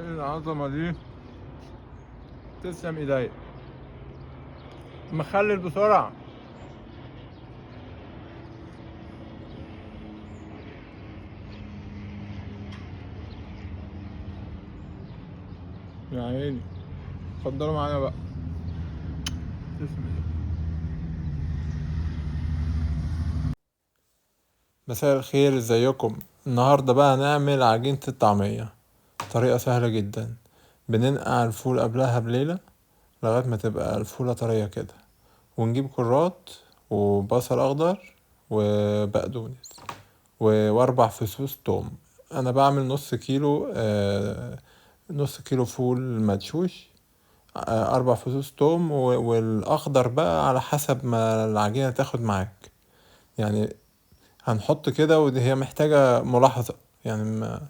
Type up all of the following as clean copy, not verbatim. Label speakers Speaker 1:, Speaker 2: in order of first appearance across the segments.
Speaker 1: العظمة دي، تسلم ايديا. مخلل بسرعة. يا عيني، اتفضلوا معايا بقى. تسلم ايديا. مساء الخير، ازيكم؟ النهاردة بقى هنعمل عجينة الطعمية. طريقة سهلة جدا. بننقع الفول قبلها بليلة لغاية ما تبقى الفولة طرية كده، ونجيب كرات وبصل اخضر وبقدونس واربع فصوص توم. انا بعمل نص كيلو فول مدشوش، 4 فصوص توم، والاخضر بقى على حسب ما العجينة تاخد معاك يعني. هنحط كده، ودي هي محتاجة ملاحظة يعني،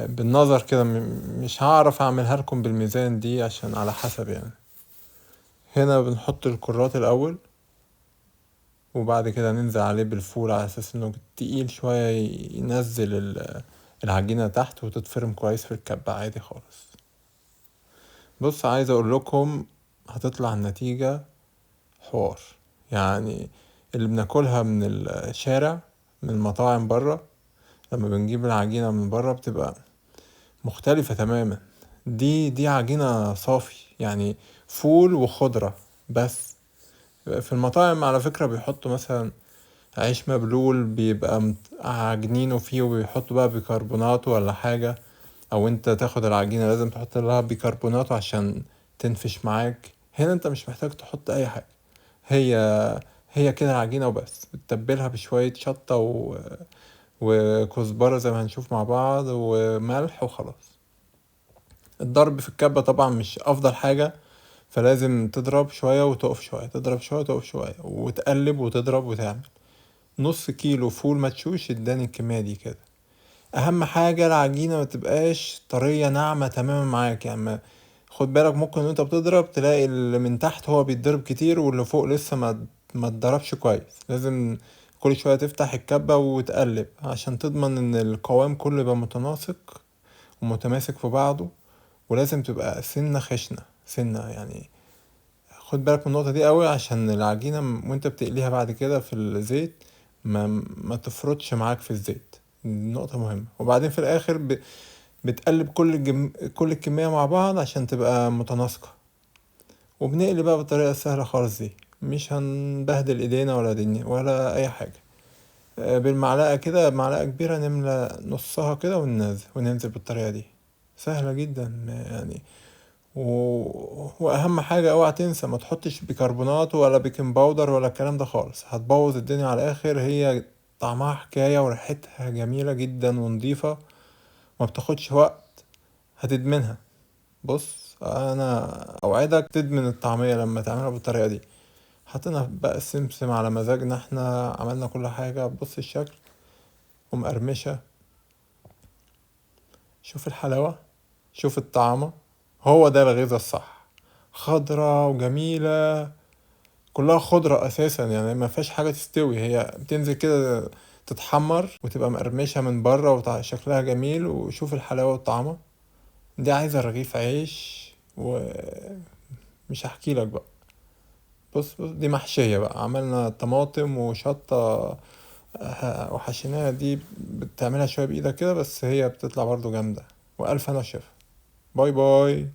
Speaker 1: بالنظر كده، مش هعرف اعملها لكم بالميزان دي عشان على حسب يعني. هنا بنحط الكرات الاول، وبعد كده ننزل عليه بالفول على اساس انه تقيل شوية، ينزل العجينة تحت وتتفرم كويس في الكبة عادي خالص. بص، عايز اقول لكم هتطلع النتيجة حوار يعني. اللي بناكلها من الشارع، من المطاعم برا، لما بنجيب العجينة من برا بتبقى مختلفة تماما. دي عجينة صافي يعني، فول وخضرة بس. في المطاعم على فكرة بيحطوا مثلا عيش مبلول، بيبقى عاجنينه فيه وبيحطوا بقى بيكربونات ولا حاجة، او انت تاخد العجينة لازم تحط لها بيكربونات عشان تنفش معاك. هنا انت مش محتاج تحط اي حاجة، هي هي كده العجينة وبس. بتتبلها بشوية شطة وكزبرة زي ما هنشوف مع بعض، وملح وخلاص. الضرب في الكبة طبعا مش افضل حاجة، فلازم تضرب شوية وتقف شوية، تضرب شوية وتقف شوية، وتقلب وتضرب وتعمل. نص كيلو فول مدشوش اداني الكمية دي كده. اهم حاجة العجينة ما تبقاش طرية ناعمة تماما معاك يعني. خد بالك، ممكن وانت بتضرب تلاقي اللي من تحت هو بيتضرب كتير، واللي فوق لسه ما اتضربش كويس. لازم كل شوية تفتح الكبة وتقلب عشان تضمن ان القوام كله يبقى متناسق ومتماسك في بعضه. ولازم تبقى سنة خشنة، سنة يعني. خد بالك من النقطة دي قوي، عشان العجينة وانت بتقليها بعد كده في الزيت ما تفرطش معاك في الزيت. نقطة مهمة. وبعدين في الاخر بتقلب كل الكمية مع بعض عشان تبقى متناسقة. وبنقلي بقى بالطريقة السهلة خالص دي، مش هنبهدل ايدينا ولا دنيا ولا اي حاجة. بالمعلقة كده، معلقة كبيرة نملى نصها كده وننزل بالطريقة دي. سهلة جدا يعني. واهم حاجة اوعى تنسى، ما تحطش بيكربونات ولا بيكنج باودر ولا الكلام ده خالص، هتبوظ الدنيا على الاخر. هي طعمها حكاية وريحتها جميلة جدا ونضيفة، ما بتاخدش وقت، هتدمنها. بص، انا اوعدك تدمن الطعمية لما تعملها بالطريقة دي. حطينا بقى السمسم على مزاجنا احنا، عملنا كل حاجة. بص الشكل ومقرمشة، شوف الحلاوة، شوف الطعمة. هو ده الغذاء الصح. خضرة وجميلة، كلها خضرة اساسا يعني، ما فيهاش حاجة تستوي. هي بتنزل كده تتحمر وتبقى مقرمشة من بره وشكلها جميل. وشوف الحلاوة والطعمة. دي عايزة رغيف عيش، ومش هحكي لك بقى. بص دي محشية بقى، عملنا طماطم وشطة، وحشيناها. دي بتعملها شوية بإيدك كده، بس هي بتطلع برضو جامدة. وألف أنا شايف. باي باي.